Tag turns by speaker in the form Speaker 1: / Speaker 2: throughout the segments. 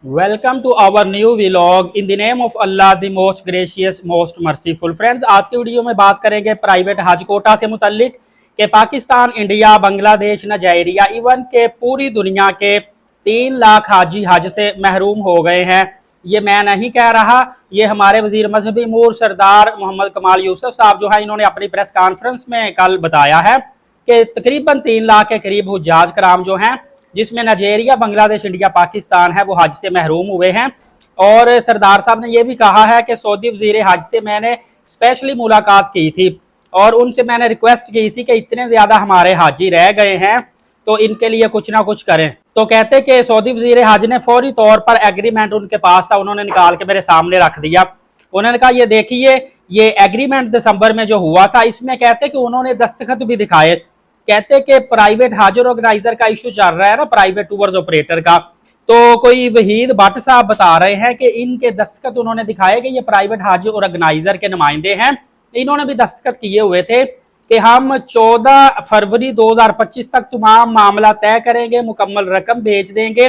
Speaker 1: Welcome to our new vlog in the name of Allah the most gracious most merciful. Friends, आज के video में बात करेंगे private हज कोटा से मुतल्लिक के Pakistan, India, Bangladesh, Nigeria even के पूरी दुनिया के 3 लाख हाजी हज से महरूम हो गए हैं। ये मैं नहीं कह रहा, ये हमारे वजीर मजहबी अमूर सरदार मोहम्मद कमाल यूसुफ साहब जो है इन्होंने अपनी प्रेस कॉन्फ्रेंस में कल बताया है कि तकरीबन 3 लाख के करीब हुज्जाज कराम जो हैं, जिसमें नाइजीरिया, बांग्लादेश, इंडिया, पाकिस्तान है, वो हज से महरूम हुए हैं। और सरदार साहब ने यह भी कहा है कि सऊदी वजीर हज से मैंने स्पेशली मुलाकात की थी और उनसे मैंने रिक्वेस्ट की थी कि इतने ज़्यादा हमारे हाजी रह गए हैं तो इनके लिए कुछ ना कुछ करें। तो कहते कि सऊदी वजीर हज ने फौरी तौर पर एग्रीमेंट उनके पास था, उन्होंने निकाल के मेरे सामने रख दिया। उन्होंने कहा ये देखिए, ये एग्रीमेंट दिसंबर में जो हुआ था इसमें कहते कि उन्होंने दस्तखत भी दिखाए। कहते कि प्राइवेट हज ऑर्गेनाइजर का इशू चल रहा है ना, प्राइवेट टूर्स ऑपरेटर का, तो कोई वहीद भट्ट साहब बता रहे हैं कि इनके दस्तखत उन्होंने दिखाए कि ये प्राइवेट हज ऑर्गेनाइजर के नुमाइंदे हैं। इन्होंने भी दस्तखत किए हुए थे कि हम 14 फरवरी 2025 तक तमाम मामला तय करेंगे, मुकम्मल रकम भेज देंगे,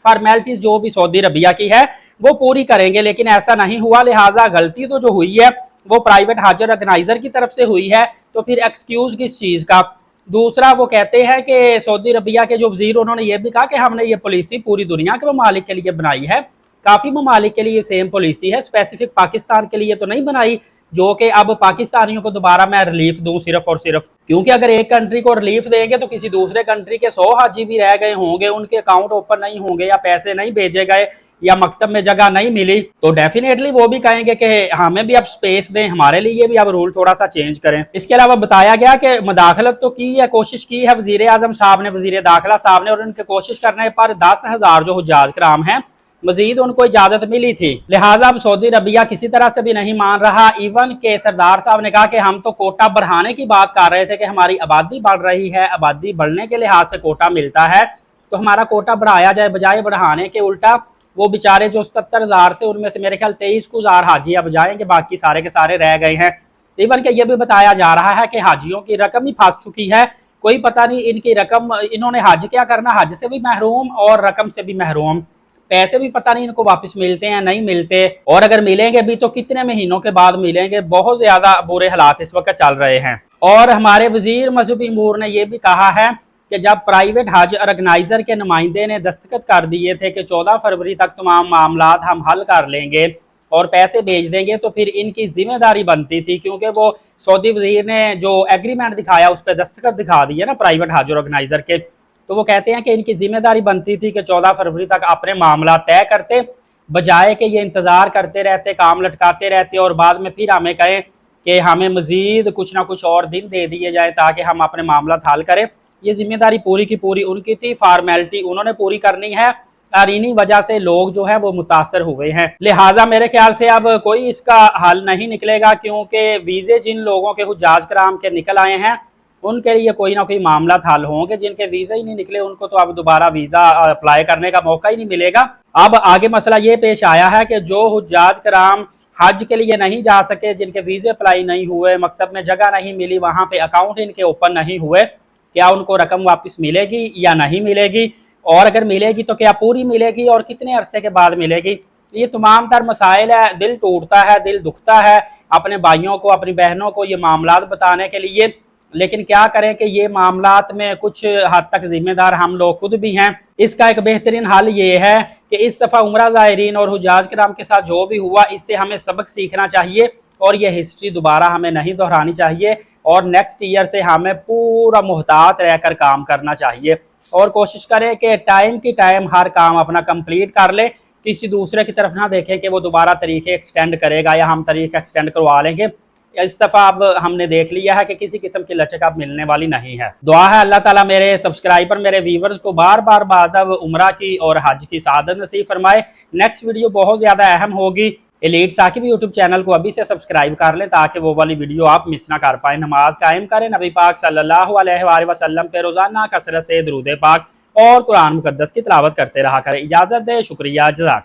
Speaker 1: फॉर्मेलिटीज जो भी सऊदी अरबिया की है वो पूरी करेंगे। लेकिन ऐसा नहीं हुआ, लिहाजा गलती तो जो हुई है वो प्राइवेट हज ऑर्गेनाइजर की तरफ से हुई है, तो फिर एक्सक्यूज किस चीज़ का। दूसरा, वो कहते हैं कि सऊदी अरबिया के जो वजीर, उन्होंने ये भी कहा कि हमने ये पॉलिसी पूरी दुनिया के ममालिक के लिए बनाई है, काफ़ी ममालिक के लिए सेम पॉलिसी है, स्पेसिफिक पाकिस्तान के लिए तो नहीं बनाई, जो कि अब पाकिस्तानियों को दोबारा मैं रिलीफ दूं सिर्फ और सिर्फ। क्योंकि अगर एक कंट्री को रिलीफ देंगे तो किसी दूसरे कंट्री के 100 हाजी भी रह गए होंगे, उनके अकाउंट ओपन नहीं होंगे या पैसे नहीं भेजे गए या मकतब में जगह नहीं मिली, तो डेफिनेटली वो भी कहेंगे कि हमें भी अब स्पेस दें, हमारे लिए भी अब रूल थोड़ा सा चेंज करें। इसके अलावा बताया गया कि मदाखलत तो की है, कोशिश की है वजीर आजम साहब ने, वजीर दाखिला साहब ने, और उनके कोशिश करने पर 10,000 जो हुज्जाज कराम हैं मजीद उनको इजाजत मिली थी। लिहाजा अब सऊदी अरबिया किसी तरह से भी नहीं मान रहा। इवन के सरदार साहब ने कहा कि हम तो कोटा बढ़ाने की बात कर रहे थे कि हमारी आबादी बढ़ रही है, आबादी बढ़ने के लिहाज से कोटा मिलता है तो हमारा कोटा बढ़ाया जाए, बजाय बढ़ाने के उल्टा वो बेचारे जो 77,000 से उनमें से मेरे ख्याल 23,000 हाजी अब जाएंगे, बाकी सारे के सारे रह गए हैं। इवन के ये भी बताया जा रहा है कि हाजियों की रकम ही फंस चुकी है, कोई पता नहीं इनकी रकम, इन्होंने हज क्या करना, हज से भी महरूम और रकम से भी महरूम, पैसे भी पता नहीं इनको वापस मिलते हैं नहीं मिलते, और अगर मिलेंगे भी तो कितने महीनों के बाद मिलेंगे। बहुत ज्यादा बुरे हालात इस वक्त चल रहे हैं। और हमारे वजीर मजहबी अमूर ने यह भी कहा है कि जब प्राइवेट हज ऑर्गेनाइजर के नुमाइंदे ने दस्तखत कर दिए थे कि 14 फरवरी तक तमाम मामलात हम हल कर लेंगे और पैसे भेज देंगे, तो फिर इनकी जिम्मेदारी बनती थी, क्योंकि वो सऊदी वजीर ने जो एग्रीमेंट दिखाया उस पर दस्तखत दिखा दिए ना प्राइवेट हज ऑर्गेनाइजर के, तो वो कहते हैं कि इनकी जिम्मेदारी बनती थी कि 14 फरवरी तक अपने मामला तय करते, बजाय कि ये इंतजार करते रहते, काम लटकाते रहते और बाद में फिर हमें कहें कि हमें मजीद कुछ ना कुछ और दिन दे दिए जाए ताकि हम अपने मामला हल करें। ये जिम्मेदारी पूरी की पूरी उनकी थी, फॉर्मेलिटी उन्होंने पूरी करनी है और इन्हीं वजह से लोग जो है वो मुतासर हुए हैं। लिहाजा मेरे ख्याल से अब कोई इसका हल नहीं निकलेगा, क्योंकि वीज़े जिन लोगों के हुज्जाज कराम के निकल आए हैं उनके लिए कोई ना कोई मामला हल होंगे, जिनके वीज़ा ही नहीं निकले उनको तो अब दोबारा वीज़ा अप्लाई करने का मौका ही नहीं मिलेगा। अब आगे मसला ये पेश आया है कि जो हुज्जाज कराम हज के लिए नहीं जा सके, जिनके वीज़े अप्लाई नहीं हुए, मकतब में जगह नहीं मिली, वहाँ पे अकाउंट इनके ओपन नहीं हुए, क्या उनको रकम वापस मिलेगी या नहीं मिलेगी, और अगर मिलेगी तो क्या पूरी मिलेगी और कितने अरसे के बाद मिलेगी। ये तमाम तर मसाइल है, दिल टूटता है, दिल दुखता है अपने भाइयों को, अपनी बहनों को ये मामलात बताने के लिए, लेकिन क्या करें कि ये मामलात में कुछ हद तक जिम्मेदार हम लोग खुद भी हैं। इसका एक बेहतरीन हल ये है कि इस दफ़ा उम्रा ज़ायरीन और हुज्जाज कराम के साथ जो भी हुआ इससे हमें सबक सीखना चाहिए और ये हिस्ट्री दोबारा हमें नहीं दोहरानी चाहिए, और नेक्स्ट ईयर से हमें पूरा मुहतात रहकर काम करना चाहिए और कोशिश करें कि टाइम की टाइम हर काम अपना कंप्लीट कर ले, किसी दूसरे की तरफ ना देखें कि वो दोबारा तरीके एक्सटेंड करेगा या हम तरीके एक्सटेंड करवा लेंगे। इस दफ़ा अब हमने देख लिया है कि किसी किस्म की लचक अब मिलने वाली नहीं है। दुआ है अल्लाह ताला मेरे सब्सक्राइबर, मेरे व्यूवर्स को बार बार बाद उम्रा की और हज की सादत नसीब फरमाए। नेक्स्ट वीडियो बहुत ज़्यादा अहम होगी। एलीट साकिब यूट्यूब चैनल को अभी से सब्सक्राइब कर लें ताकि वो वाली वीडियो आप मिस ना कर पाएँ। नमाज कायम करें, नबी पाक सल्लल्लाहु अलैहि वसल्लम पे रोज़ाना कसरत से दुरूद पाक और कुरान मुकद्दस की तिलावत करते रहा करें। इजाज़त दे, शुक्रिया, जज़ाक।